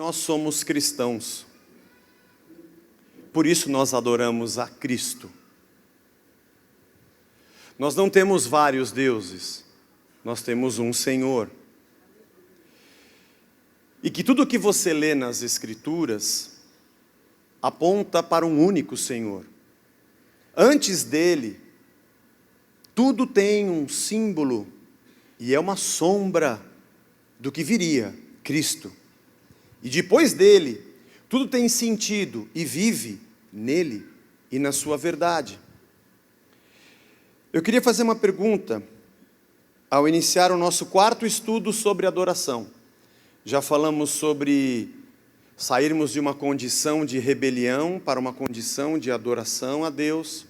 Nós somos cristãos, por isso nós adoramos a Cristo. Nós não temos vários deuses, nós temos um Senhor. E que tudo o que você lê nas Escrituras aponta para um único Senhor. Antes dele, tudo tem um símbolo e é uma sombra do que viria, Cristo. E depois dele, tudo tem sentido e vive nele e na sua verdade. Eu queria fazer uma pergunta ao iniciar o nosso quarto estudo sobre adoração. Já falamos sobre sairmos de uma condição de rebelião para uma condição de adoração a Deus.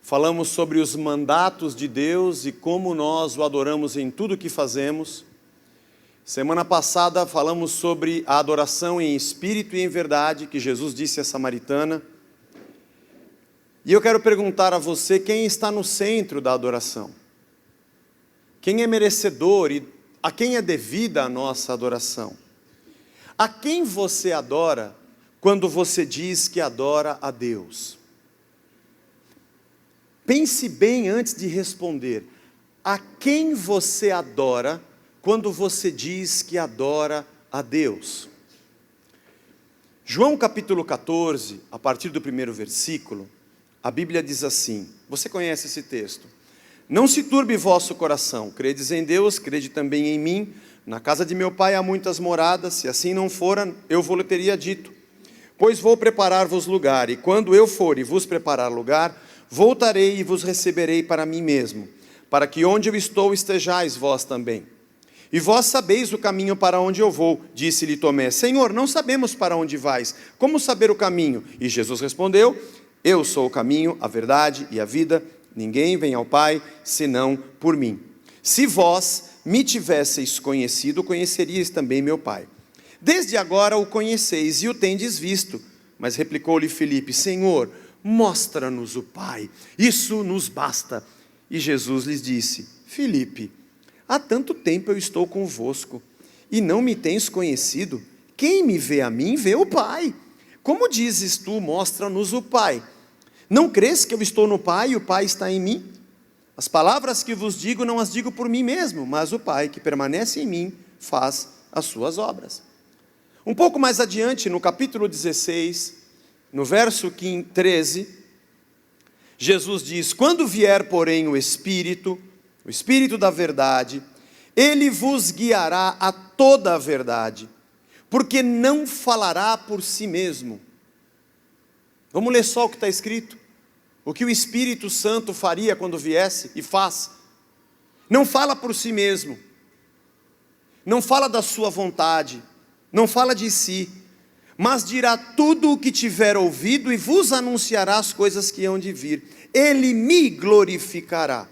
Falamos sobre os mandatos de Deus e como nós o adoramos em tudo que fazemos. Semana passada falamos sobre a adoração em espírito e em verdade, que Jesus disse à samaritana. E eu quero perguntar a você quem está no centro da adoração. Quem é merecedor e a quem é devida a nossa adoração? A quem você adora quando você diz que adora a Deus? Pense bem antes de responder. A quem você adora quando você diz que adora a Deus? João capítulo 14, a partir do primeiro versículo, a Bíblia diz assim, você conhece esse texto: não se turbe vosso coração, credes em Deus, crede também em mim. Na casa de meu pai há muitas moradas, se assim não fora, eu vos teria dito. Pois vou preparar-vos lugar, e quando eu for e vos preparar lugar, voltarei e vos receberei para mim mesmo, para que onde eu estou estejais vós também. E vós sabeis o caminho para onde eu vou, disse-lhe Tomé. Senhor, não sabemos para onde vais, como saber o caminho? E Jesus respondeu: eu sou o caminho, a verdade e a vida, ninguém vem ao Pai, senão por mim. Se vós me tivesseis conhecido, conheceríeis também meu Pai. Desde agora o conheceis e o tendes visto. Mas replicou-lhe Filipe: Senhor, mostra-nos o Pai, isso nos basta. E Jesus lhes disse: Filipe, há tanto tempo eu estou convosco, e não me tens conhecido? Quem me vê a mim, vê o Pai. Como dizes tu, mostra-nos o Pai? Não crês que eu estou no Pai e o Pai está em mim? As palavras que vos digo, não as digo por mim mesmo, mas o Pai que permanece em mim, faz as suas obras. Um pouco mais adiante, no capítulo 16, no verso 13, Jesus diz: quando vier, porém, o Espírito da verdade, ele vos guiará a toda a verdade, porque não falará por si mesmo. Vamos ler só o que está escrito. O que o Espírito Santo faria quando viesse e faz. Não fala por si mesmo. Não fala da sua vontade. Não fala de si. Mas dirá tudo o que tiver ouvido e vos anunciará as coisas que hão de vir. Ele me glorificará,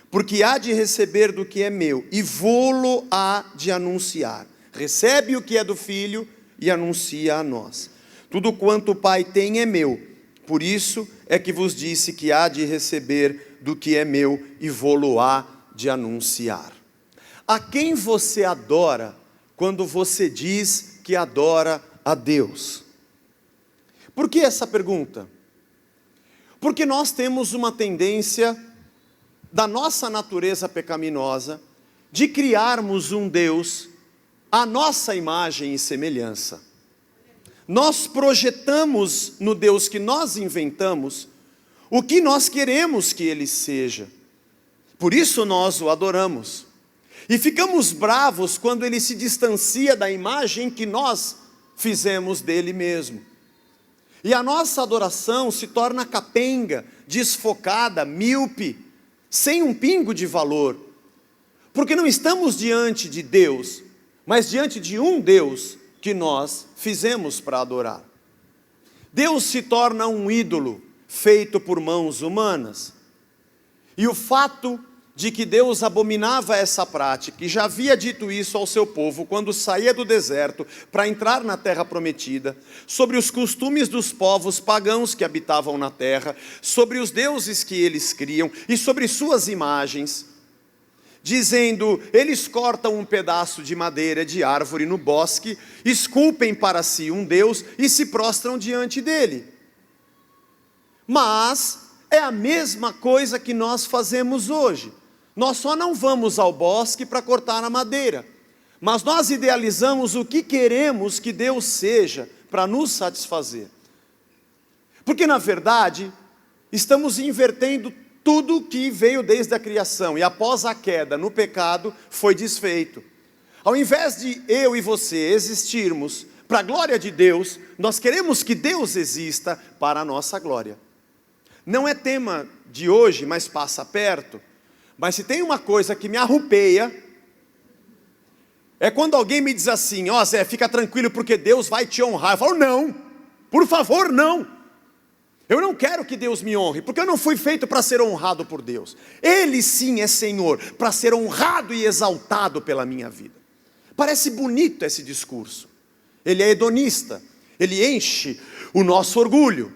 porque há de receber do que é meu e vô-lo há de anunciar. Recebe o que é do Filho e anuncia a nós. Tudo quanto o Pai tem é meu, por isso é que vos disse que há de receber do que é meu e vô-lo há de anunciar. A quem você adora quando você diz que adora a Deus? Por que essa pergunta? Porque nós temos uma tendência da nossa natureza pecaminosa de criarmos um Deus à nossa imagem e semelhança. Nós projetamos no Deus que nós inventamos o que nós queremos que Ele seja. Por isso nós o adoramos. E ficamos bravos quando Ele se distancia da imagem que nós fizemos dele mesmo. E a nossa adoração se torna capenga, desfocada, míope, sem um pingo de valor. Porque não estamos diante de Deus, mas diante de um Deus que nós fizemos para adorar. Deus se torna um ídolo feito por mãos humanas. E o fato de que Deus abominava essa prática, e já havia dito isso ao seu povo quando saía do deserto para entrar na terra prometida, sobre os costumes dos povos pagãos que habitavam na terra, sobre os deuses que eles criam e sobre suas imagens, dizendo: eles cortam um pedaço de madeira de árvore no bosque, esculpem para si um Deus e se prostram diante dele. Mas é a mesma coisa que nós fazemos hoje. Nós só não vamos ao bosque para cortar a madeira, mas nós idealizamos o que queremos que Deus seja para nos satisfazer. Porque na verdade, estamos invertendo tudo que veio desde a criação, e após a queda no pecado, foi desfeito. Ao invés de eu e você existirmos para a glória de Deus, nós queremos que Deus exista para a nossa glória. Não é tema de hoje, mas passa perto. Mas se tem uma coisa que me arrupeia, é quando alguém me diz assim: ó Zé, fica tranquilo porque Deus vai te honrar. Eu falo: não, por favor, não. Eu não quero que Deus me honre, porque eu não fui feito para ser honrado por Deus. Ele sim é Senhor, para ser honrado e exaltado pela minha vida. Parece bonito esse discurso. Ele é hedonista, ele enche o nosso orgulho.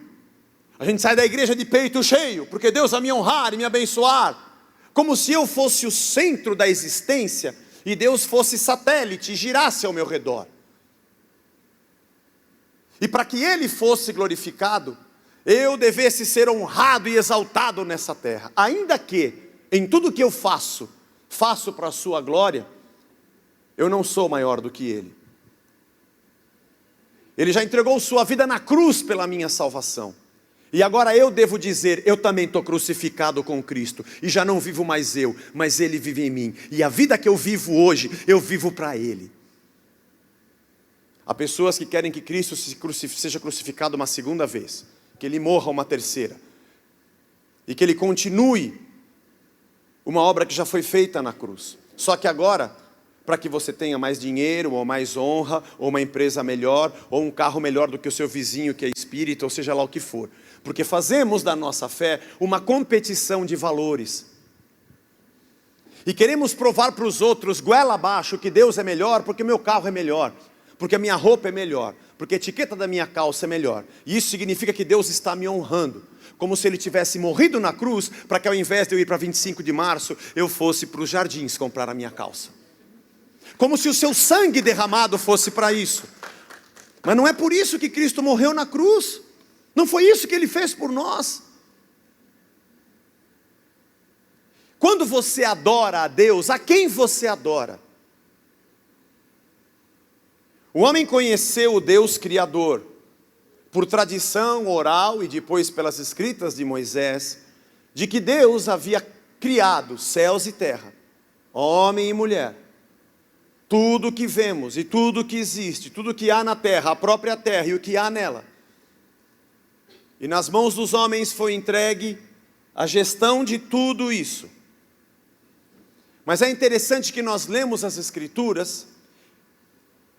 A gente sai da igreja de peito cheio, porque Deus vai me honrar e me abençoar. Como se eu fosse o centro da existência e Deus fosse satélite e girasse ao meu redor. E para que Ele fosse glorificado, eu devesse ser honrado e exaltado nessa terra. Ainda que, em tudo que eu faço para a sua glória, eu não sou maior do que Ele. Ele já entregou sua vida na cruz pela minha salvação. E agora eu devo dizer: eu também estou crucificado com Cristo. E já não vivo mais eu, mas Ele vive em mim. E a vida que eu vivo hoje, eu vivo para Ele. Há pessoas que querem que Cristo seja crucificado uma segunda vez, que Ele morra uma terceira, e que Ele continue uma obra que já foi feita na cruz. Só que agora, para que você tenha mais dinheiro, ou mais honra, ou uma empresa melhor, ou um carro melhor do que o seu vizinho que é espírita, ou seja lá o que for. Porque fazemos da nossa fé uma competição de valores. E queremos provar para os outros, goela abaixo, que Deus é melhor, porque o meu carro é melhor, porque a minha roupa é melhor, porque a etiqueta da minha calça é melhor. E isso significa que Deus está me honrando, como se Ele tivesse morrido na cruz, para que ao invés de eu ir para 25 de março, eu fosse para os jardins comprar a minha calça. Como se o seu sangue derramado fosse para isso. Mas não é por isso que Cristo morreu na cruz. Não foi isso que Ele fez por nós. Quando você adora a Deus, a quem você adora? O homem conheceu o Deus Criador, por tradição oral e depois pelas escritas de Moisés, de que Deus havia criado céus e terra, homem e mulher. Tudo que vemos e tudo que existe, tudo que há na terra, a própria terra e o que há nela. E nas mãos dos homens foi entregue a gestão de tudo isso. Mas é interessante que nós lemos as Escrituras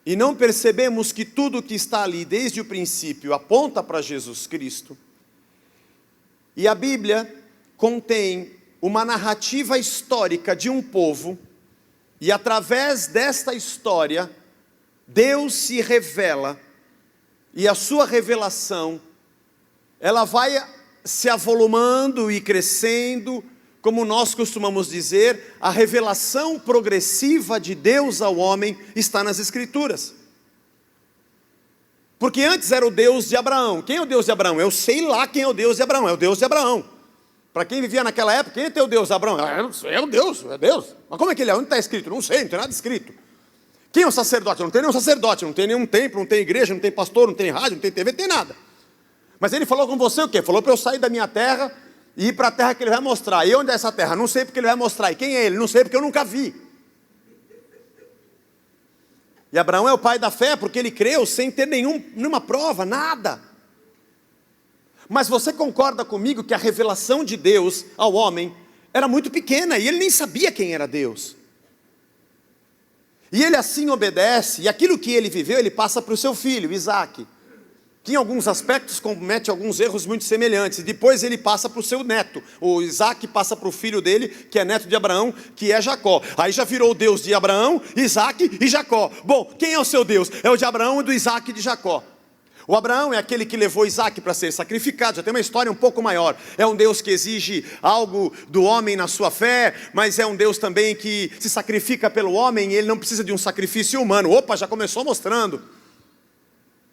e não percebemos que tudo que está ali desde o princípio aponta para Jesus Cristo. E a Bíblia contém uma narrativa histórica de um povo, e através desta história, Deus se revela, e a sua revelação, ela vai se avolumando e crescendo, como nós costumamos dizer, a revelação progressiva de Deus ao homem está nas Escrituras. Porque antes era o Deus de Abraão. Quem é o Deus de Abraão? Eu sei lá quem é o Deus de Abraão, é o Deus de Abraão. Para quem vivia naquela época, quem é o Deus de Abraão? É o Deus, é Deus. Mas como é que ele é? Onde está escrito? Não sei, não tem nada escrito. Quem é o sacerdote? Não tem nenhum sacerdote, não tem nenhum templo, não tem igreja, não tem pastor, não tem rádio, não tem TV, não tem nada. Mas ele falou com você o quê? Falou para eu sair da minha terra e ir para a terra que ele vai mostrar. E onde é essa terra? Não sei porque ele vai mostrar. E quem é ele? Não sei porque eu nunca vi. E Abraão é o pai da fé porque ele creu sem ter nenhuma prova, nada. Mas você concorda comigo que a revelação de Deus ao homem era muito pequena e ele nem sabia quem era Deus. E ele assim obedece, e aquilo que ele viveu, ele passa para o seu filho, Isaque, que em alguns aspectos comete alguns erros muito semelhantes, e depois ele passa para o seu neto, o Isaque passa para o filho dele, que é neto de Abraão, que é Jacó. Aí já virou o Deus de Abraão, Isaque e Jacó. Bom, quem é o seu Deus? É o de Abraão e do Isaque e de Jacó. O Abraão é aquele que levou Isaac para ser sacrificado. Já tem uma história um pouco maior. É um Deus que exige algo do homem na sua fé, mas é um Deus também que se sacrifica pelo homem e ele não precisa de um sacrifício humano. Opa, já começou mostrando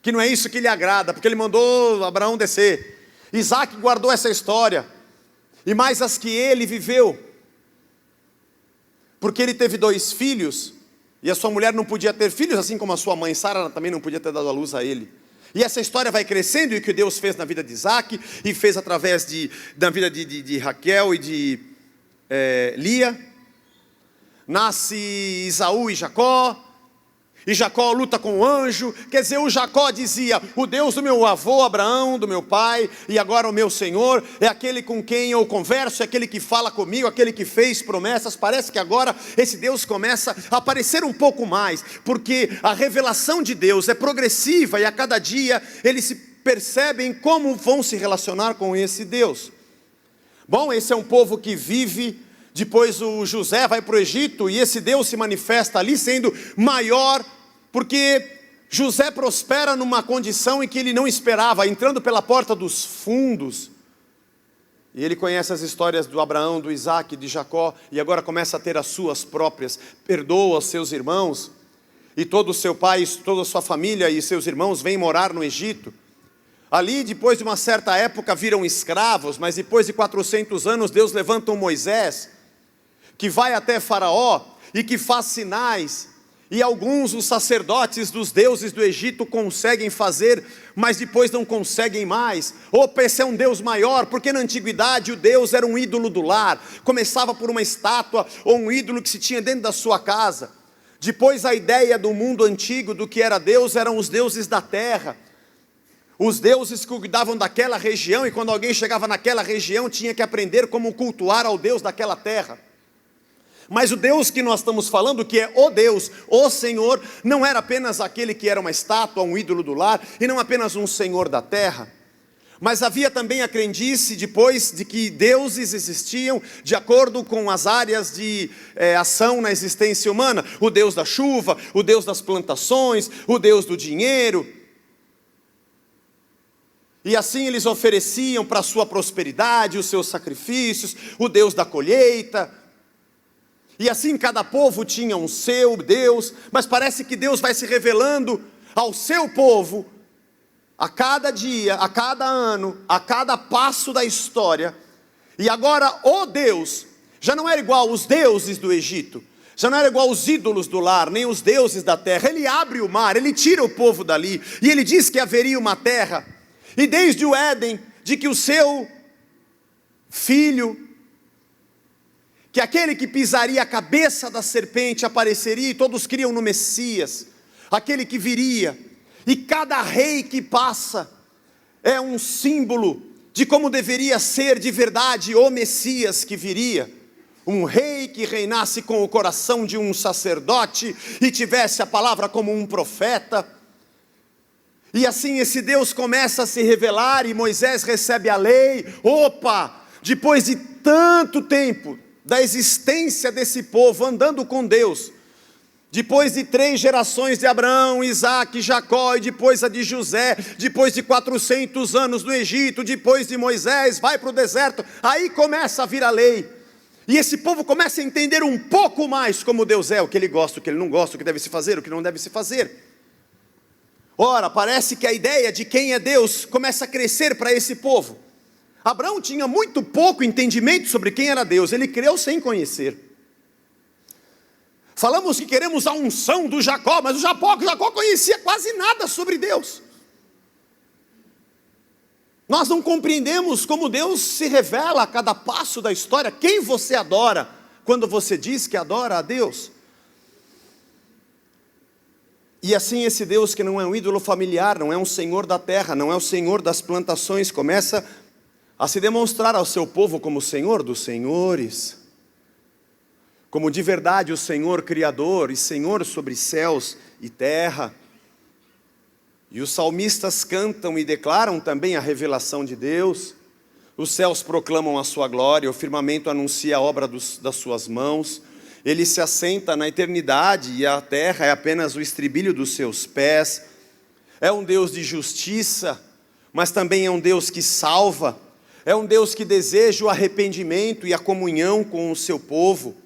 que não é isso que lhe agrada, porque ele mandou Abraão descer. Isaac guardou essa história, e mais as que ele viveu, porque ele teve 2 filhos, e a sua mulher não podia ter filhos, assim como a sua mãe Sara também não podia ter dado a luz a ele. E essa história vai crescendo, e o que Deus fez na vida de Isaac, e fez através da vida de Raquel e de Lia. Nasce Esaú e Jacó luta com o anjo. Quer dizer, o Jacó dizia: o Deus do meu avô Abraão, do meu pai, e agora o meu Senhor, é aquele com quem eu converso, é aquele que fala comigo, aquele que fez promessas. Parece que agora esse Deus começa a aparecer um pouco mais, porque a revelação de Deus é progressiva, e a cada dia eles se percebem como vão se relacionar com esse Deus. Bom, esse é um povo que vive. Depois o José vai para o Egito, e esse Deus se manifesta ali sendo maior, porque José prospera numa condição em que ele não esperava, entrando pela porta dos fundos. E ele conhece as histórias do Abraão, do Isaac, de Jacó, e agora começa a ter as suas próprias. Perdoa os seus irmãos, e todo o seu pai, toda a sua família e seus irmãos vêm morar no Egito. Ali, depois de uma certa época, viram escravos, mas depois de 400 anos, Deus levanta um Moisés, que vai até Faraó e que faz sinais, e alguns os sacerdotes dos deuses do Egito conseguem fazer, mas depois não conseguem mais. Opa, esse é um Deus maior, porque na antiguidade o Deus era um ídolo do lar, começava por uma estátua ou um ídolo que se tinha dentro da sua casa. Depois a ideia do mundo antigo do que era Deus eram os deuses da terra, os deuses que cuidavam daquela região, e quando alguém chegava naquela região tinha que aprender como cultuar ao Deus daquela terra. Mas o Deus que nós estamos falando, que é o Deus, o Senhor, não era apenas aquele que era uma estátua, um ídolo do lar, e não apenas um Senhor da terra, mas havia também a crendice depois de que deuses existiam de acordo com as áreas de ação na existência humana. O Deus da chuva, o Deus das plantações, o Deus do dinheiro. E assim eles ofereciam para a sua prosperidade os seus sacrifícios, o Deus da colheita. E assim cada povo tinha um seu Deus, mas parece que Deus vai se revelando ao seu povo a cada dia, a cada ano, a cada passo da história. E agora o Deus já não era igual aos deuses do Egito, já não era igual aos ídolos do lar, nem os deuses da terra. Ele abre o mar, ele tira o povo dali, e ele diz que haveria uma terra. E desde o Éden, de que o seu filho, que aquele que pisaria a cabeça da serpente apareceria, e todos criam no Messias, aquele que viria. E cada rei que passa é um símbolo de como deveria ser de verdade o Messias que viria. Um rei que reinasse com o coração de um sacerdote e tivesse a palavra como um profeta. E assim esse Deus começa a se revelar, e Moisés recebe a lei. Opa, depois de tanto tempo da existência desse povo andando com Deus, depois de 3 gerações de Abraão, Isaac, Jacó, e depois a de José, depois de 400 anos no Egito, depois de Moisés, vai para o deserto, aí começa a vir a lei, e esse povo começa a entender um pouco mais como Deus é, o que ele gosta, o que ele não gosta, o que deve se fazer, o que não deve se fazer. Ora, parece que a ideia de quem é Deus começa a crescer para esse povo. Abraão tinha muito pouco entendimento sobre quem era Deus, ele creu sem conhecer. Falamos que queremos a unção do Jacó, mas o Jacó conhecia quase nada sobre Deus. Nós não compreendemos como Deus se revela a cada passo da história. Quem você adora quando você diz que adora a Deus? E assim esse Deus que não é um ídolo familiar, não é um senhor da terra, não é o senhor das plantações, começa a se demonstrar ao seu povo como o Senhor dos senhores, como de verdade o Senhor Criador e Senhor sobre céus e terra. E os salmistas cantam e declaram também a revelação de Deus. Os céus proclamam a sua glória, o firmamento anuncia a obra das suas mãos. Ele se assenta na eternidade, e a terra é apenas o estribilho dos seus pés. é um Deus de justiça, mas também é um Deus que salva, é um Deus que deseja o arrependimento e a comunhão com o seu povo.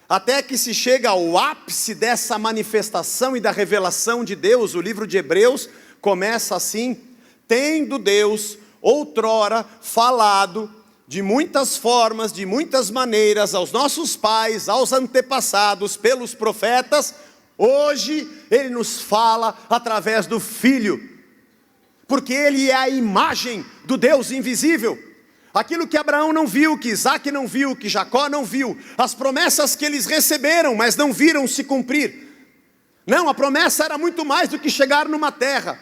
Até que se chega ao ápice dessa manifestação e da revelação de Deus, o livro de Hebreus começa assim: tendo Deus outrora falado de muitas formas, de muitas maneiras, aos nossos pais, aos antepassados, pelos profetas, hoje Ele nos fala através do Filho, porque Ele é a imagem do Deus invisível. Aquilo que Abraão não viu, que Isaac não viu, que Jacó não viu, as promessas que eles receberam, mas não viram se cumprir. Não, a promessa era muito mais do que chegar numa terra.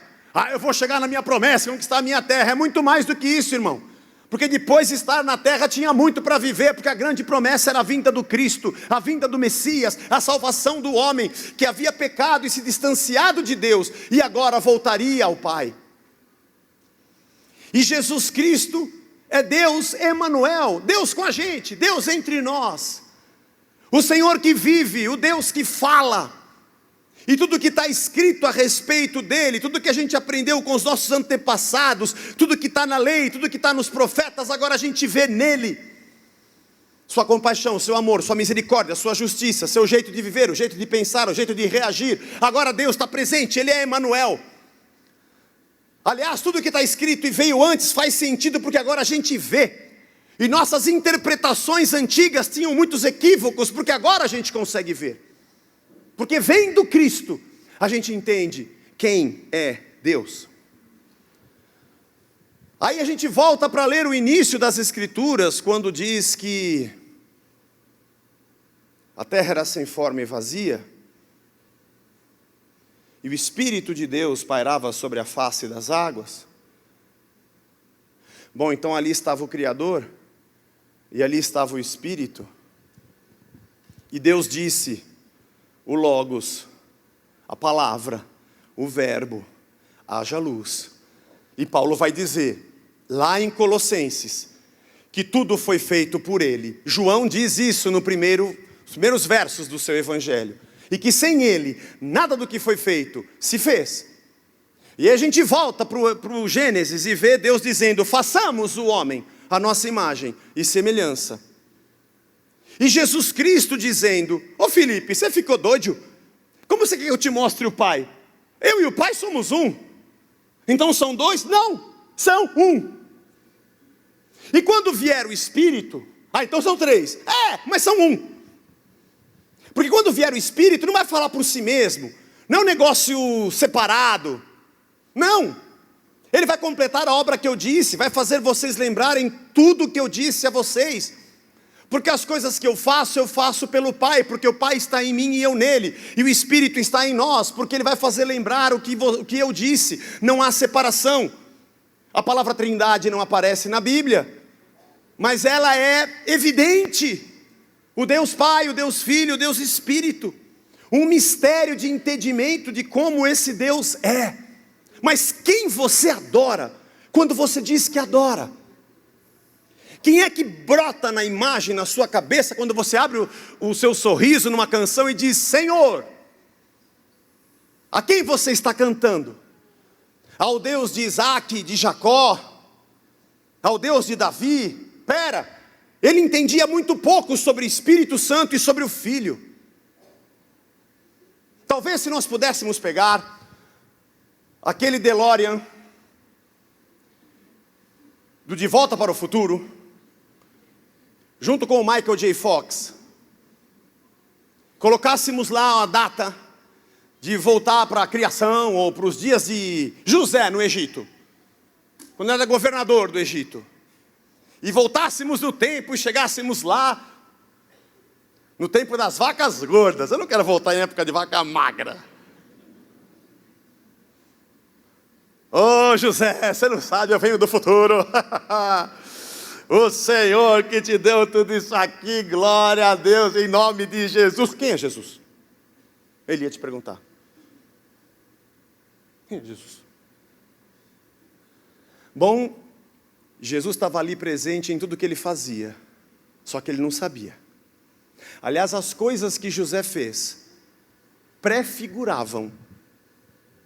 Eu vou chegar na minha promessa, conquistar a minha terra. É muito mais do que isso, irmão. Porque depois de estar na terra tinha muito para viver, porque a grande promessa era a vinda do Cristo, a vinda do Messias, a salvação do homem, que havia pecado e se distanciado de Deus, e agora voltaria ao Pai. E Jesus Cristo é Deus Emanuel, Deus com a gente, Deus entre nós, o Senhor que vive, o Deus que fala, e tudo que está escrito a respeito dele, tudo que a gente aprendeu com os nossos antepassados, tudo que está na lei, tudo que está nos profetas, agora a gente vê nele, sua compaixão, seu amor, sua misericórdia, sua justiça, seu jeito de viver, o jeito de pensar, o jeito de reagir. Agora Deus está presente, Ele é Emanuel. Aliás, tudo que está escrito e veio antes faz sentido, porque agora a gente vê. E nossas interpretações antigas tinham muitos equívocos, porque agora a gente consegue ver. Porque vendo Cristo, a gente entende quem é Deus. Aí a gente volta para ler o início das Escrituras, quando diz que a terra era sem forma e vazia, e o Espírito de Deus pairava sobre a face das águas. Bom, então ali estava o Criador, e ali estava o Espírito, e Deus disse: o Logos, a palavra, o verbo, haja luz. E Paulo vai dizer, lá em Colossenses, que tudo foi feito por Ele. João diz isso nos primeiros versos do seu Evangelho. E que sem Ele, nada do que foi feito se fez. E aí a gente volta para o Gênesis e vê Deus dizendo: façamos o homem a nossa imagem e semelhança. E Jesus Cristo dizendo: ô Felipe, você ficou doido? Como você quer que eu te mostre o Pai? Eu e o Pai somos um. Então são dois? Não, são um. E quando vier o Espírito, então são três. Mas são um. Porque quando vier o Espírito, não vai falar por si mesmo. Não é um negócio separado. Não. Ele vai completar a obra que eu disse, vai fazer vocês lembrarem tudo que eu disse a vocês. Porque as coisas que eu faço pelo Pai, porque o Pai está em mim e eu nele, e o Espírito está em nós, porque Ele vai fazer lembrar o que eu disse. Não há separação. A palavra Trindade não aparece na Bíblia, mas ela é evidente. O Deus Pai, o Deus Filho, o Deus Espírito. Um mistério de entendimento de como esse Deus é. Mas quem você adora quando você diz que adora? Quem é que brota na imagem, na sua cabeça, quando você abre o seu sorriso numa canção e diz: Senhor? A quem você está cantando? Ao Deus de Isaac, de Jacó? Ao Deus de Davi? Ele entendia muito pouco sobre o Espírito Santo e sobre o Filho. Talvez se nós pudéssemos pegar aquele DeLorean do De Volta para o Futuro, junto com o Michael J. Fox, colocássemos lá a data de voltar para a criação, ou para os dias de José no Egito, quando era governador do Egito, e voltássemos no tempo e chegássemos lá, no tempo das vacas gordas. Eu não quero voltar em época de vaca magra. Ô José, você não sabe, eu venho do futuro. O Senhor que te deu tudo isso aqui, glória a Deus, em nome de Jesus. Quem é Jesus? Ele ia te perguntar. Quem é Jesus? Bom, Jesus estava ali presente em tudo que ele fazia, só que ele não sabia. Aliás, as coisas que José fez prefiguravam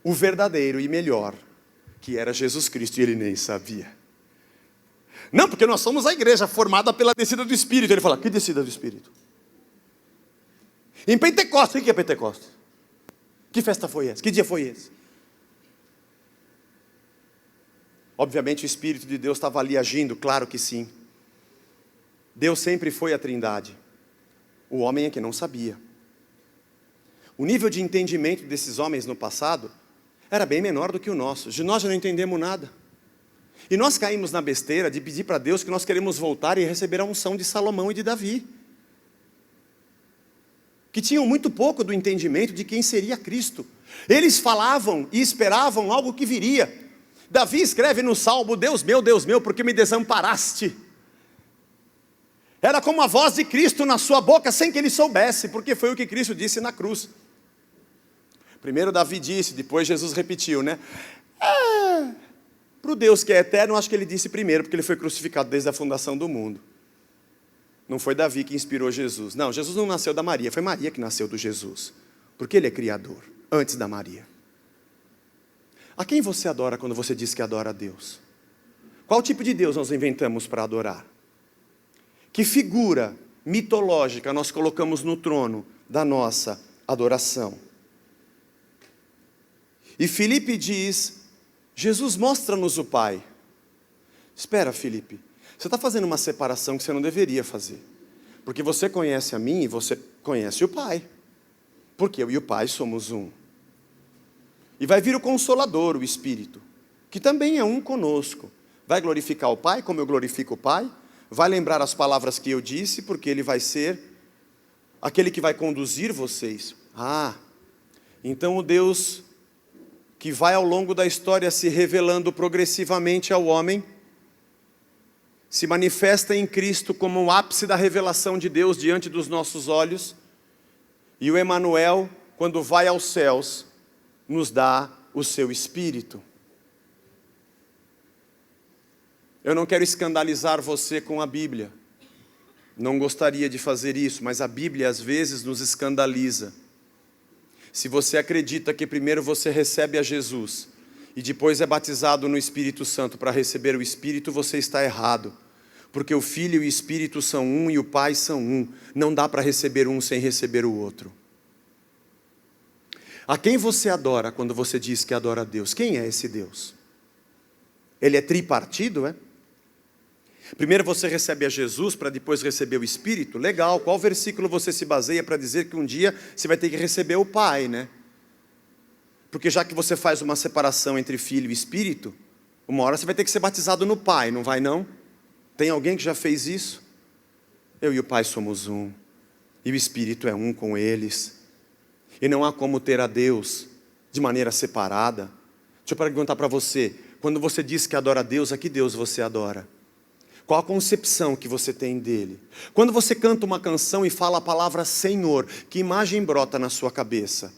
o verdadeiro e melhor, que era Jesus Cristo, e ele nem sabia. Não, porque nós somos a igreja formada pela descida do Espírito. Ele fala, que descida do Espírito? Em Pentecostes, o que é Pentecostes? Que festa foi essa? Que dia foi esse? Obviamente o Espírito de Deus estava ali agindo, claro que sim. Deus sempre foi a Trindade. O homem é que não sabia. O nível de entendimento desses homens no passado era bem menor do que o nosso. Nós já não entendemos nada. E nós caímos na besteira de pedir para Deus que nós queremos voltar e receber a unção de Salomão e de Davi, que tinham muito pouco do entendimento de quem seria Cristo. Eles falavam e esperavam algo que viria. Davi escreve no Salmo, Deus meu, por que me desamparaste? Era como a voz de Cristo na sua boca, sem que ele soubesse, porque foi o que Cristo disse na cruz. Primeiro Davi disse, depois Jesus repetiu, né? Para o Deus que é eterno, acho que ele disse primeiro, porque ele foi crucificado desde a fundação do mundo. Não foi Davi que inspirou Jesus. Não, Jesus não nasceu da Maria, foi Maria que nasceu do Jesus. Porque ele é criador, antes da Maria. A quem você adora quando você diz que adora a Deus? Qual tipo de Deus nós inventamos para adorar? Que figura mitológica nós colocamos no trono da nossa adoração? E Filipe diz, Jesus mostra-nos o Pai. Espera, Filipe, você está fazendo uma separação que você não deveria fazer. Porque você conhece a mim e você conhece o Pai. Porque eu e o Pai somos um. E vai vir o Consolador, o Espírito, que também é um conosco. Vai glorificar o Pai como eu glorifico o Pai. Vai lembrar as palavras que eu disse, porque Ele vai ser aquele que vai conduzir vocês. Então o Deus que vai ao longo da história se revelando progressivamente ao homem, se manifesta em Cristo como o ápice da revelação de Deus diante dos nossos olhos, e o Emanuel, quando vai aos céus, nos dá o seu Espírito. Eu não quero escandalizar você com a Bíblia, não gostaria de fazer isso, mas a Bíblia às vezes nos escandaliza. Se você acredita que primeiro você recebe a Jesus e depois é batizado no Espírito Santo para receber o Espírito, você está errado. Porque o Filho e o Espírito são um e o Pai são um. Não dá para receber um sem receber o outro. A quem você adora quando você diz que adora a Deus? Quem é esse Deus? Ele é tripartido, é? Primeiro você recebe a Jesus para depois receber o Espírito? Legal, qual versículo você se baseia para dizer que um dia você vai ter que receber o Pai, né? Porque já que você faz uma separação entre Filho e Espírito, uma hora você vai ter que ser batizado no Pai, não vai não? Tem alguém que já fez isso? Eu e o Pai somos um, e o Espírito é um com eles. E não há como ter a Deus de maneira separada. Deixa eu perguntar para você, quando você diz que adora a Deus, a que Deus você adora? Qual a concepção que você tem dele? Quando você canta uma canção e fala a palavra Senhor, que imagem brota na sua cabeça?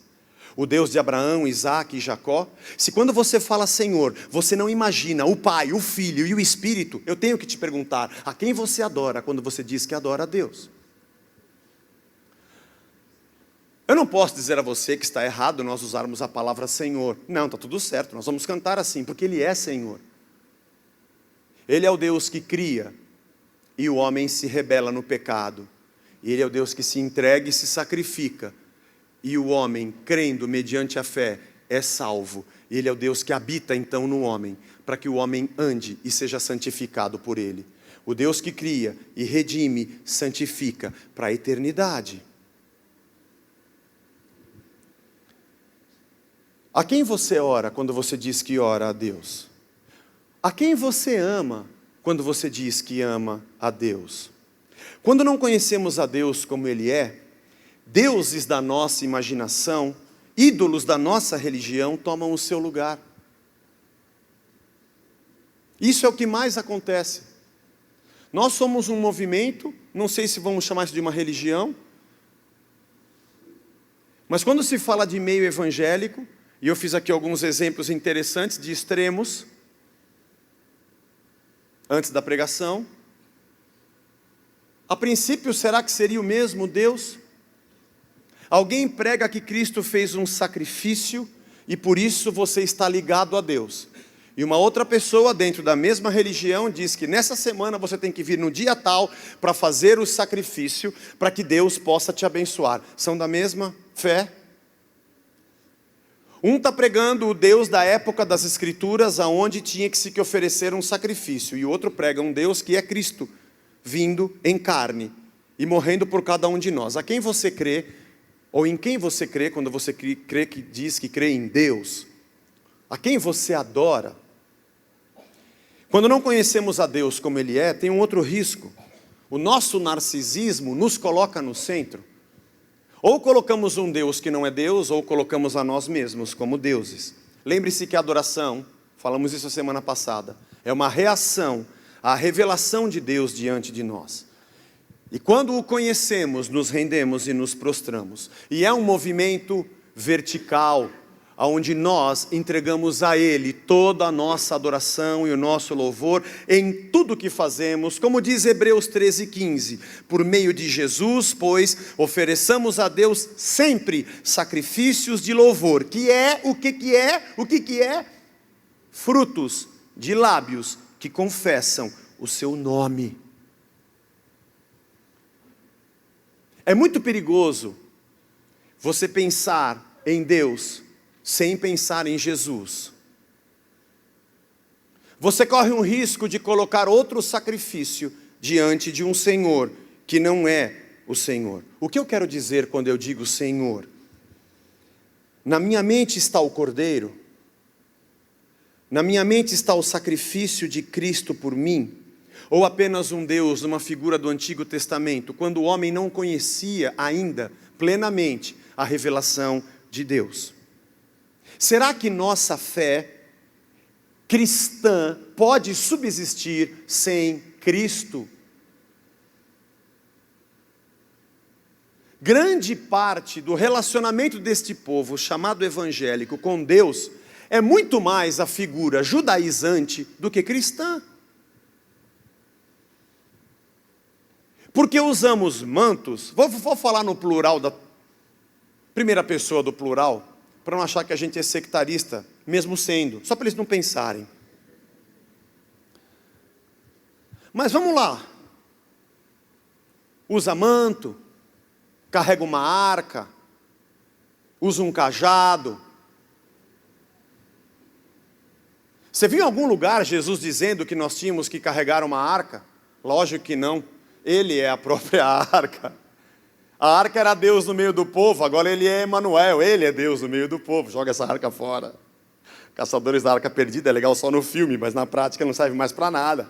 O Deus de Abraão, Isaac e Jacó? Se quando você fala Senhor, você não imagina o Pai, o Filho e o Espírito, eu tenho que te perguntar, a quem você adora quando você diz que adora a Deus? Eu não posso dizer a você que está errado nós usarmos a palavra Senhor. Não, está tudo certo, nós vamos cantar assim, porque Ele é Senhor. Ele é o Deus que cria, e o homem se rebela no pecado. Ele é o Deus que se entrega e se sacrifica, e o homem, crendo mediante a fé, é salvo. Ele é o Deus que habita então no homem, para que o homem ande e seja santificado por Ele. O Deus que cria e redime, santifica para a eternidade. A quem você ora quando você diz que ora a Deus? A quem você ama quando você diz que ama a Deus? Quando não conhecemos a Deus como Ele é, deuses da nossa imaginação, ídolos da nossa religião tomam o seu lugar. Isso é o que mais acontece. Nós somos um movimento, não sei se vamos chamar isso de uma religião, mas quando se fala de meio evangélico, e eu fiz aqui alguns exemplos interessantes de extremos, antes da pregação, a princípio será que seria o mesmo Deus? Alguém prega que Cristo fez um sacrifício e por isso você está ligado a Deus. E uma outra pessoa dentro da mesma religião diz que nessa semana você tem que vir no dia tal para fazer o sacrifício para que Deus possa te abençoar. São da mesma fé? Um está pregando o Deus da época das Escrituras, aonde tinha que se oferecer um sacrifício. E o outro prega um Deus que é Cristo, vindo em carne e morrendo por cada um de nós. A quem você crê, ou em quem você crê quando você crê que diz que crê em Deus? A quem você adora? Quando não conhecemos a Deus como Ele é, tem um outro risco. O nosso narcisismo nos coloca no centro. Ou colocamos um Deus que não é Deus, ou colocamos a nós mesmos como deuses. Lembre-se que a adoração, falamos isso a semana passada, é uma reação à revelação de Deus diante de nós. E quando o conhecemos, nos rendemos e nos prostramos. E é um movimento vertical, onde nós entregamos a Ele toda a nossa adoração e o nosso louvor em tudo que fazemos, como diz Hebreus 13:15, por meio de Jesus, pois, ofereçamos a Deus sempre sacrifícios de louvor, que é, o que é? Frutos de lábios que confessam o seu nome. É muito perigoso você pensar em Deus sem pensar em Jesus. Você corre um risco de colocar outro sacrifício diante de um Senhor que não é o Senhor. O que eu quero dizer quando eu digo Senhor? Na minha mente está o Cordeiro, na minha mente está o sacrifício de Cristo por mim, ou apenas um Deus, uma figura do Antigo Testamento, quando o homem não conhecia ainda plenamente a revelação de Deus. Será que nossa fé cristã pode subsistir sem Cristo? Grande parte do relacionamento deste povo, chamado evangélico, com Deus, é muito mais a figura judaizante do que cristã. Porque usamos mantos, vou falar no plural, da primeira pessoa do plural, para não achar que a gente é sectarista, mesmo sendo, só para eles não pensarem. Mas vamos lá. Usa manto, carrega uma arca, usa um cajado. Você viu em algum lugar Jesus dizendo que nós tínhamos que carregar uma arca? Lógico que não. Ele é a própria arca. A arca era Deus no meio do povo, agora ele é Emanuel, ele é Deus no meio do povo. Joga essa arca fora. Caçadores da Arca Perdida é legal só no filme, mas na prática não serve mais para nada.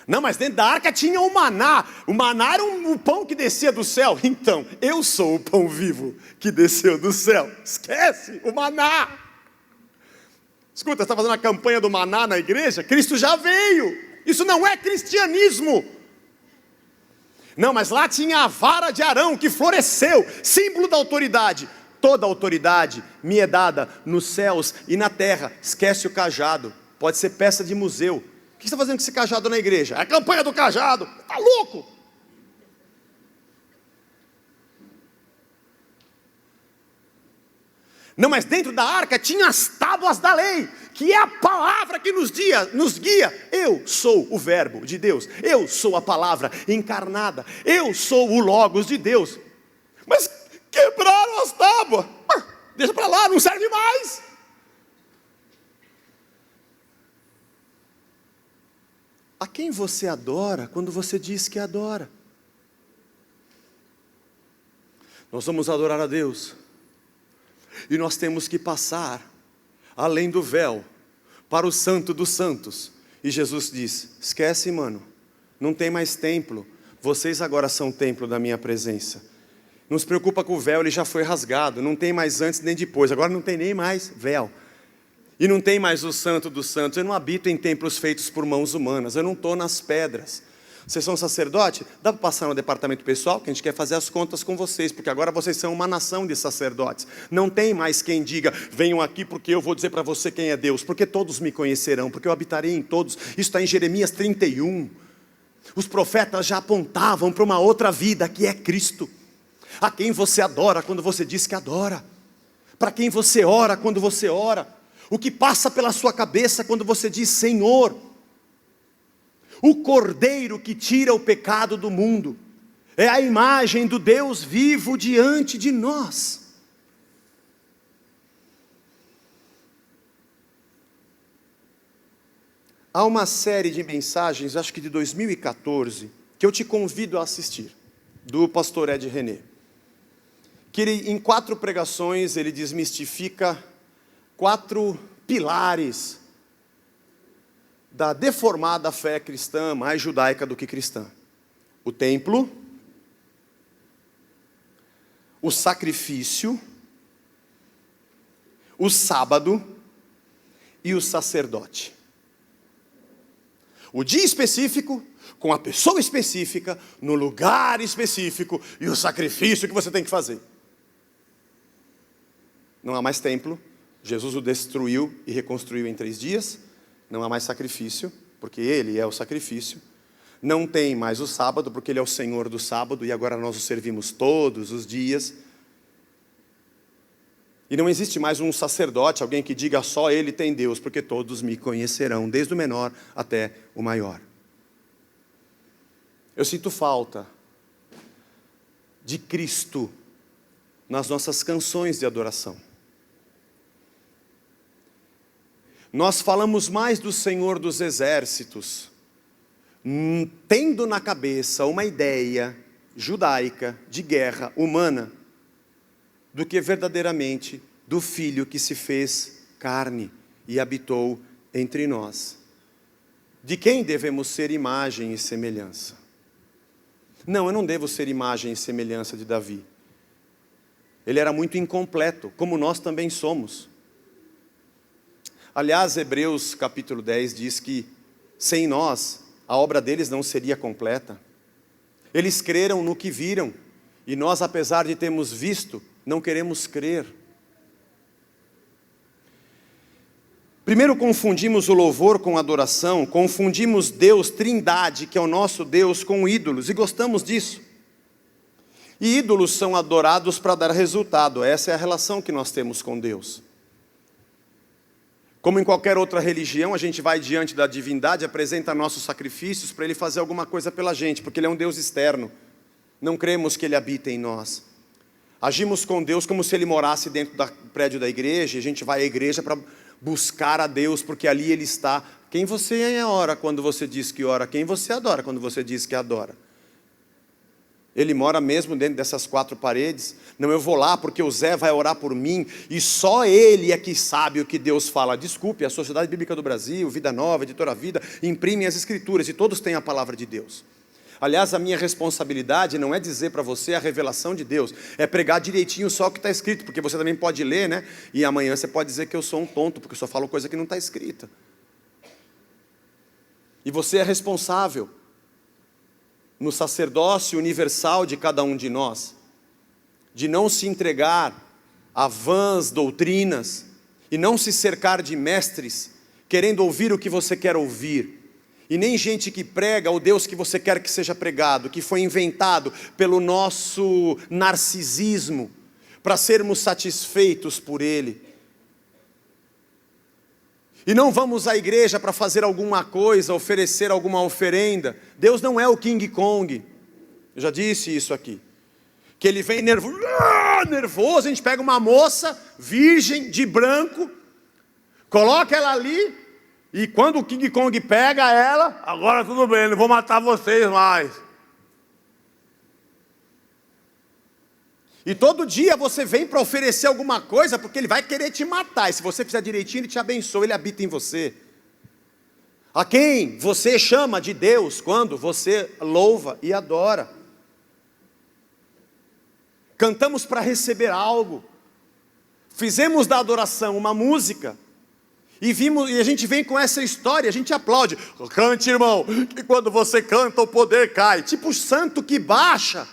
Não, mas dentro da arca tinha o maná. O maná era o pão que descia do céu. Então, eu sou o pão vivo que desceu do céu. Esquece o maná. Escuta, você está fazendo a campanha do maná na igreja? Cristo já veio. Isso não é cristianismo. Não, mas lá tinha a vara de Arão que floresceu, símbolo da autoridade. Toda autoridade me é dada nos céus e na terra. Esquece o cajado, pode ser peça de museu. O que você está fazendo com esse cajado na igreja? É a campanha do cajado, está louco? Não, mas dentro da arca tinha as tábuas da lei, que é a palavra que nos guia. Eu sou o verbo de Deus, eu sou a palavra encarnada, eu sou o logos de Deus. Mas quebraram as tábuas, deixa para lá, não serve mais. A quem você adora quando você diz que adora? Nós vamos adorar a Deus. E nós temos que passar além do véu para o Santo dos Santos. E Jesus diz: esquece, mano, não tem mais templo. Vocês agora são templo da minha presença. Não se preocupa com o véu, ele já foi rasgado. Não tem mais antes nem depois. Agora não tem nem mais véu. E não tem mais o Santo dos Santos. Eu não habito em templos feitos por mãos humanas. Eu não estou nas pedras. Vocês são sacerdote? Dá para passar no departamento pessoal, que a gente quer fazer as contas com vocês, porque agora vocês são uma nação de sacerdotes. Não tem mais quem diga: venham aqui porque eu vou dizer para você quem é Deus, porque todos me conhecerão, porque eu habitarei em todos. Isso está em Jeremias 31. Os profetas já apontavam para uma outra vida, que é Cristo. A quem você adora quando você diz que adora? Para quem você ora quando você ora? O que passa pela sua cabeça quando você diz Senhor? O Cordeiro que tira o pecado do mundo é a imagem do Deus vivo diante de nós. Há uma série de mensagens, acho que de 2014, que eu te convido a assistir, do pastor Ed René. Que ele, em 4 pregações, ele desmistifica 4 pilares da deformada fé cristã, mais judaica do que cristã. O templo, o sacrifício, o sábado e o sacerdote. O dia específico, com a pessoa específica, no lugar específico e o sacrifício que você tem que fazer. Não há mais templo, Jesus o destruiu e reconstruiu em 3 dias. Não há mais sacrifício, porque Ele é o sacrifício. Não tem mais o sábado, porque Ele é o Senhor do sábado, e agora nós o servimos todos os dias. E não existe mais um sacerdote, alguém que diga só Ele tem Deus, porque todos me conhecerão, desde o menor até o maior. Eu sinto falta de Cristo nas nossas canções de adoração. Nós falamos mais do Senhor dos Exércitos, tendo na cabeça uma ideia judaica de guerra humana, do que verdadeiramente do Filho que se fez carne e habitou entre nós. De quem devemos ser imagem e semelhança? Não, eu não devo ser imagem e semelhança de Davi. Ele era muito incompleto, como nós também somos. Aliás, Hebreus capítulo 10 diz que sem nós, a obra deles não seria completa. Eles creram no que viram, e nós, apesar de termos visto, não queremos crer. Primeiro confundimos o louvor com a adoração, confundimos Deus, Trindade, que é o nosso Deus, com ídolos, e gostamos disso. E ídolos são adorados para dar resultado, essa é a relação que nós temos com Deus. Como em qualquer outra religião, a gente vai diante da divindade, apresenta nossos sacrifícios para Ele fazer alguma coisa pela gente, porque Ele é um Deus externo. Não cremos que Ele habita em nós. Agimos com Deus como se Ele morasse dentro do prédio da igreja, e a gente vai à igreja para buscar a Deus, porque ali Ele está. Quem você ora quando você diz que ora? Quem você adora quando você diz que adora? Ele mora mesmo dentro dessas 4 paredes? Não, eu vou lá porque o Zé vai orar por mim, e só ele é que sabe o que Deus fala. Desculpe, a Sociedade Bíblica do Brasil, Vida Nova, Editora Vida, imprimem as Escrituras, e todos têm a palavra de Deus. Aliás, a minha responsabilidade não é dizer para você a revelação de Deus, é pregar direitinho só o que está escrito, porque você também pode ler, né? E amanhã você pode dizer que eu sou um tonto, porque eu só falo coisa que não está escrita. E você é responsável no sacerdócio universal de cada um de nós, de não se entregar a vãs doutrinas, e não se cercar de mestres, querendo ouvir o que você quer ouvir, e nem gente que prega o Deus que você quer que seja pregado, que foi inventado pelo nosso narcisismo, para sermos satisfeitos por Ele. E não vamos à igreja para fazer alguma coisa, oferecer alguma oferenda. Deus não é o King Kong. Eu já disse isso aqui. Que Ele vem nervoso, a gente pega uma moça virgem, de branco, coloca ela ali, e quando o King Kong pega ela, agora tudo bem, não vou matar vocês mais. E todo dia você vem para oferecer alguma coisa, porque Ele vai querer te matar. E se você fizer direitinho, Ele te abençoa, Ele habita em você. A quem você chama de Deus quando você louva e adora? Cantamos para receber algo. Fizemos da adoração uma música. E a gente vem com essa história, a gente aplaude. Cante, irmão, que quando você canta o poder cai. Tipo o santo que baixa.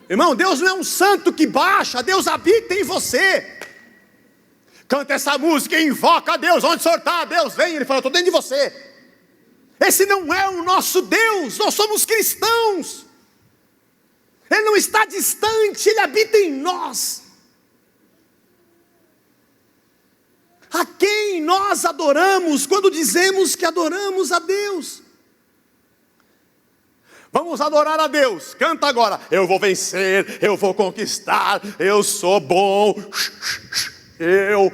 Irmão, Deus não é um santo que baixa, Deus habita em você. Canta essa música e invoca a Deus. Onde o senhor está? Deus vem. Ele fala, estou dentro de você. Esse não é o nosso Deus, nós somos cristãos. Ele não está distante, Ele habita em nós. A quem nós adoramos quando dizemos que adoramos a Deus? Vamos adorar a Deus, canta agora. Eu vou vencer, eu vou conquistar, eu sou bom. Eu.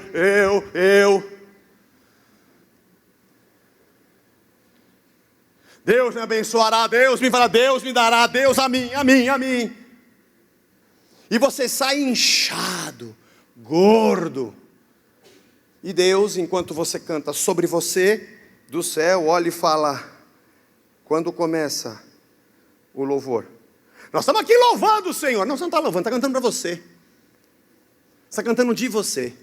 Deus me abençoará, Deus me fará, Deus me dará, Deus a mim. E você sai inchado, gordo. E Deus, enquanto você canta sobre você, do céu, olha e fala, quando começa o louvor. Nós estamos aqui louvando o Senhor. Não, você não está louvando, está cantando para você. Você está cantando de você.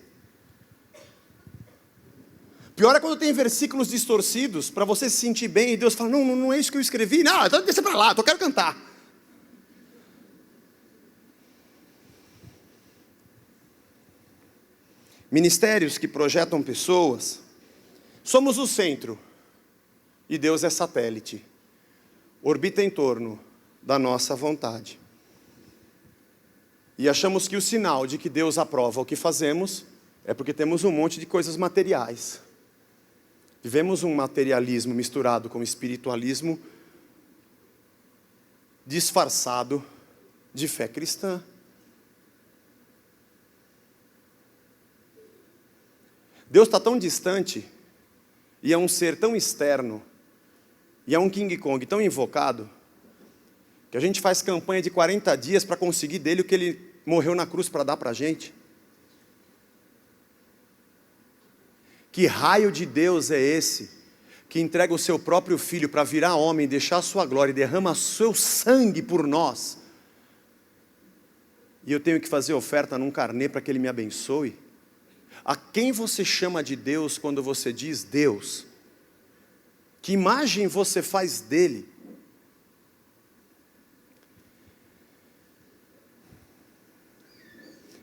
Pior é quando tem versículos distorcidos, para você se sentir bem, e Deus fala, não é isso que eu escrevi. Não, então deixa para lá, eu quero cantar. Ministérios que projetam pessoas, somos o centro, e Deus é satélite. Orbita em torno da nossa vontade. E achamos que o sinal de que Deus aprova o que fazemos é porque temos um monte de coisas materiais. Vivemos um materialismo misturado com espiritualismo disfarçado de fé cristã. Deus está tão distante e é um ser tão externo e é um King Kong tão invocado que a gente faz campanha de 40 dias para conseguir dele o que ele morreu na cruz para dar para a gente. Que raio de Deus é esse que entrega o seu próprio filho para virar homem, deixar a sua glória e derrama seu sangue por nós? E eu tenho que fazer oferta num carnê para que ele me abençoe? A quem você chama de Deus quando você diz Deus? Que imagem você faz dele?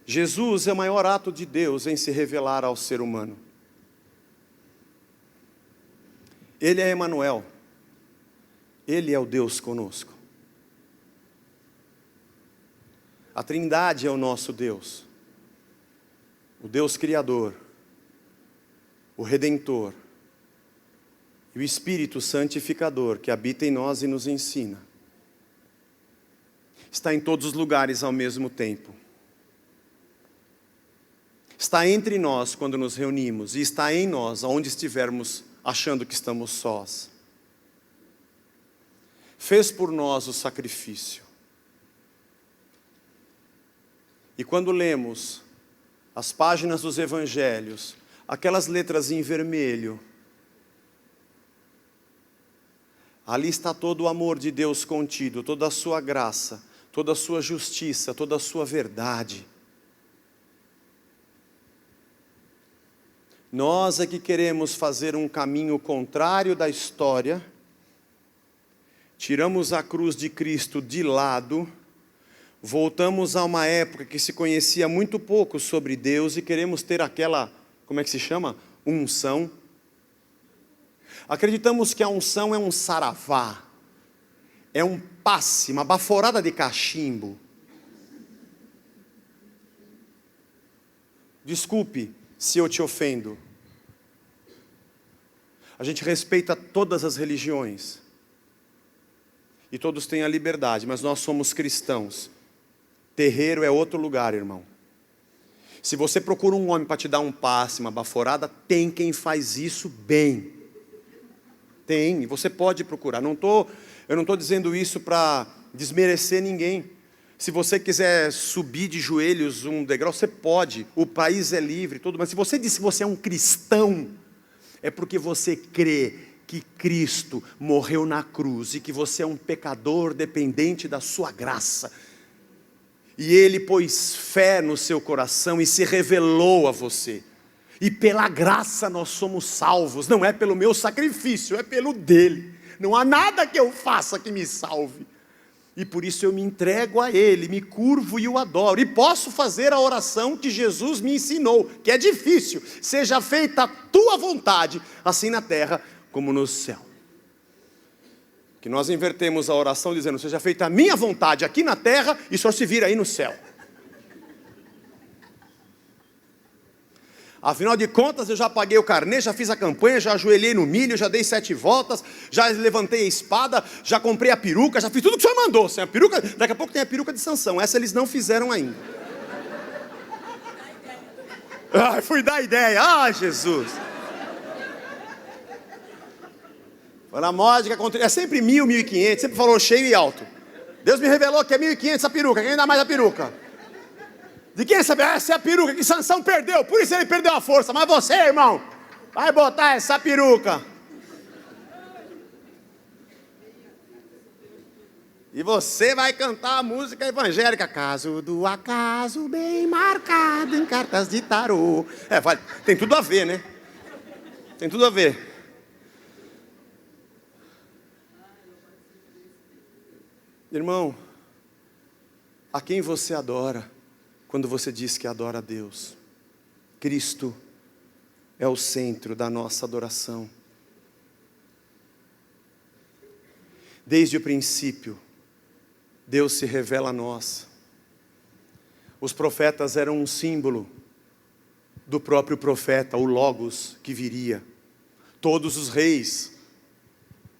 Jesus é o maior ato de Deus em se revelar ao ser humano. Ele é Emanuel. Ele é o Deus conosco. A Trindade é o nosso Deus. O Deus Criador, o Redentor e o Espírito Santificador que habita em nós e nos ensina. Está em todos os lugares ao mesmo tempo. Está entre nós quando nos reunimos e está em nós aonde estivermos achando que estamos sós. Fez por nós o sacrifício. E quando lemos as páginas dos evangelhos, aquelas letras em vermelho, ali está todo o amor de Deus contido, toda a sua graça, toda a sua justiça, toda a sua verdade. Nós é que queremos fazer um caminho contrário da história, tiramos a cruz de Cristo de lado, voltamos a uma época que se conhecia muito pouco sobre Deus e queremos ter aquela, como é que se chama? Unção. Acreditamos que a unção é um saravá, é um passe, uma baforada de cachimbo. Desculpe se eu te ofendo. A gente respeita todas as religiões. E todos têm a liberdade, mas nós somos cristãos. Terreiro é outro lugar, irmão. Se você procura um homem para te dar um passe, uma baforada, tem quem faz isso bem. Tem, e você pode procurar. Eu não estou dizendo isso para desmerecer ninguém. Se você quiser subir de joelhos um degrau, você pode. O país é livre, tudo. Mas se você diz que você é um cristão, é porque você crê que Cristo morreu na cruz e que você é um pecador dependente da sua graça. E Ele pôs fé no seu coração e se revelou a você. E pela graça nós somos salvos. Não é pelo meu sacrifício, é pelo dele. Não há nada que eu faça que me salve. E por isso eu me entrego a Ele, me curvo e o adoro. E posso fazer a oração que Jesus me ensinou, que é difícil. Seja feita a tua vontade, assim na terra como no céu. que nós invertemos a oração dizendo: seja feita a minha vontade aqui na terra e o Senhor se vira aí no céu. Afinal de contas, eu já paguei o carnê, já fiz a campanha, já ajoelhei no milho, já dei 7 voltas, já levantei a espada, já comprei a peruca, já fiz tudo que o Senhor mandou. A peruca, daqui a pouco tem a peruca de Sansão, essa eles não fizeram ainda. Fui dar ideia, Jesus. Foi na módica, é sempre 1.000, 1.500, sempre falou cheio e alto. Deus me revelou que é 1.500 essa peruca, quem dá mais a peruca? De quem sabe? Essa é a peruca que Sansão perdeu, por isso ele perdeu a força. Mas você, irmão, vai botar essa peruca. E você vai cantar a música evangélica. Caso do acaso bem marcado em cartas de tarô. Tem tudo a ver, né? Tem tudo a ver. Irmão, a quem você adora? Quando você diz que adora a Deus, Cristo é o centro da nossa adoração. Desde o princípio, Deus se revela a nós. Os profetas eram um símbolo do próprio profeta, o Logos que viria. Todos os reis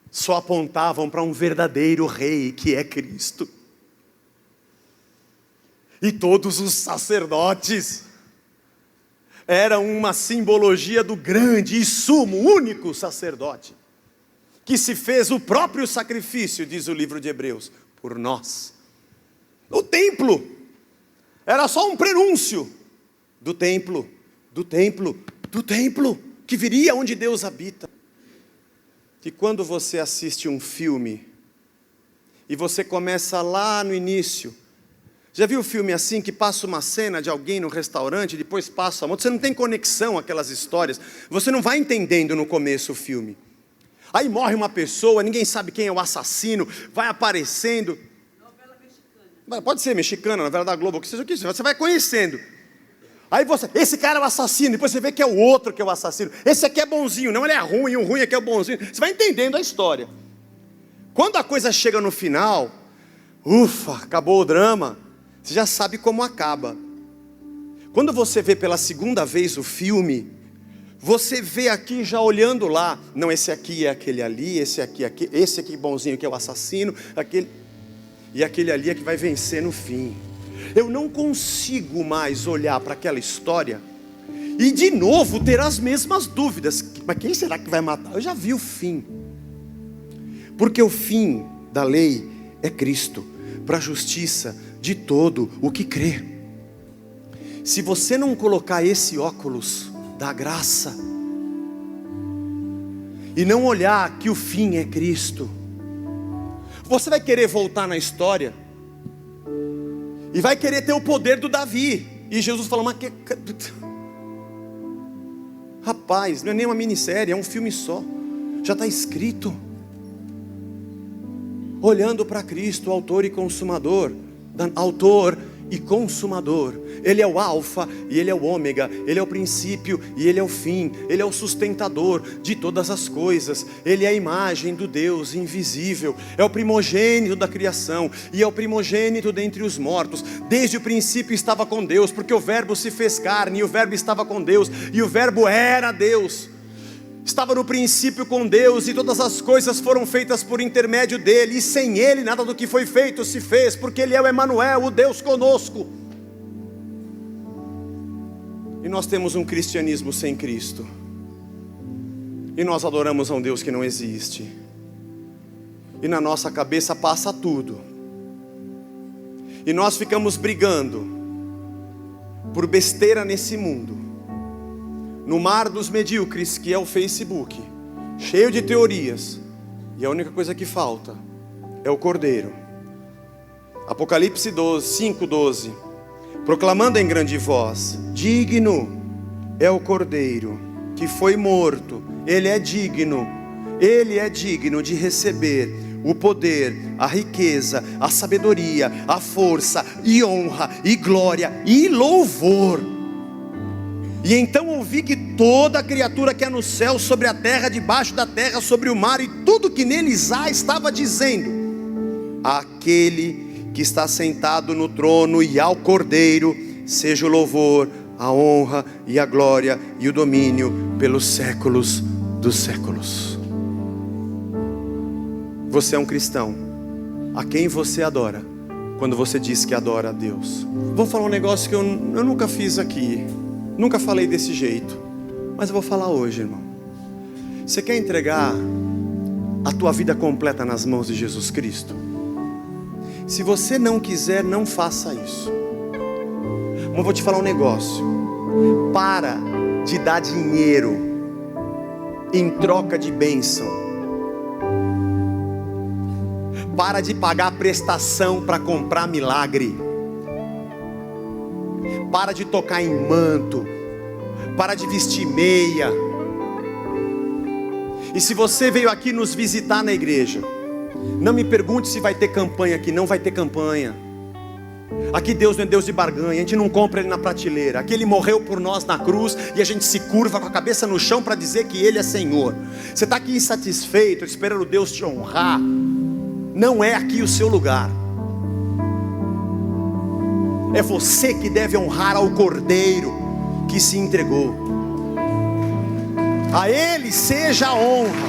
só apontavam para um verdadeiro rei, que é Cristo. E todos os sacerdotes eram uma simbologia do grande e sumo, único sacerdote, que se fez o próprio sacrifício, diz o livro de Hebreus, por nós. O templo era só um prenúncio do templo, que viria onde Deus habita. Que quando você assiste um filme, e você começa lá no início, já viu filme assim, que passa uma cena de alguém no restaurante, depois passa uma outra, você não tem conexão aquelas histórias, você não vai entendendo no começo o filme. Aí morre uma pessoa, ninguém sabe quem é o assassino, vai aparecendo. Novela mexicana. Pode ser mexicana, novela da Globo, o que seja o que seja, você vai conhecendo. Aí esse cara é o assassino, depois você vê que é o outro que é o assassino. Esse aqui é bonzinho, não, ele é ruim, o ruim aqui é o bonzinho. Você vai entendendo a história. Quando a coisa chega no final, ufa, acabou o drama. Você já sabe como acaba. Quando você vê pela segunda vez o filme, você vê aqui já olhando lá, não, esse aqui é aquele ali, esse aqui bonzinho que é o assassino, e aquele ali é que vai vencer no fim. Eu não consigo mais olhar para aquela história e de novo ter as mesmas dúvidas. Mas quem será que vai matar? Eu já vi o fim. Porque o fim da lei é Cristo, para a justiça de todo o que crê. Se você não colocar esse óculos da graça e não olhar que o fim é Cristo, você vai querer voltar na história e vai querer ter o poder do Davi. E Jesus falou: mas rapaz, não é nem uma minissérie, é um filme só, já está escrito. Olhando para Cristo, autor e consumador, Ele é o alfa e Ele é o ômega, Ele é o princípio e Ele é o fim, Ele é o sustentador de todas as coisas, Ele é a imagem do Deus invisível, é o primogênito da criação, e é o primogênito dentre os mortos. Desde o princípio estava com Deus, porque o verbo se fez carne, e o verbo estava com Deus, e o verbo era Deus. Estava no princípio com Deus, e todas as coisas foram feitas por intermédio dele, e sem ele nada do que foi feito se fez, porque ele é o Emanuel, o Deus conosco. E nós temos um cristianismo sem Cristo, e nós adoramos a um Deus que não existe, e na nossa cabeça passa tudo, e nós ficamos brigando por besteira nesse mundo, no mar dos medíocres que é o Facebook, cheio de teorias, e a única coisa que falta é o Cordeiro. Apocalipse 5:12, proclamando em grande voz: digno é o Cordeiro que foi morto, ele é digno de receber o poder, a riqueza, a sabedoria, a força e honra e glória e louvor. E então ouvi que toda criatura que há no céu, sobre a terra, debaixo da terra, sobre o mar e tudo que neles há, estava dizendo: aquele que está sentado no trono e ao Cordeiro, seja o louvor, a honra e a glória e o domínio pelos séculos dos séculos. Você é um cristão. A quem você adora quando você diz que adora a Deus? Vou falar um negócio que eu nunca fiz aqui, nunca falei desse jeito, mas eu vou falar hoje, irmão. Você quer entregar a tua vida completa nas mãos de Jesus Cristo? Se você não quiser, não faça isso. Mas eu vou te falar um negócio: para de dar dinheiro em troca de bênção. Para de pagar prestação para comprar milagre. Para de tocar em manto. Para de vestir meia. E se você veio aqui nos visitar na igreja, não me pergunte se vai ter campanha aqui. Não vai ter campanha. Aqui Deus não é Deus de barganha. A gente não compra Ele na prateleira. Aqui Ele morreu por nós na cruz, e a gente se curva com a cabeça no chão para dizer que Ele é Senhor. Você está aqui insatisfeito, esperando Deus te honrar. Não é aqui o seu lugar. É você que deve honrar ao Cordeiro que se entregou. A Ele seja a honra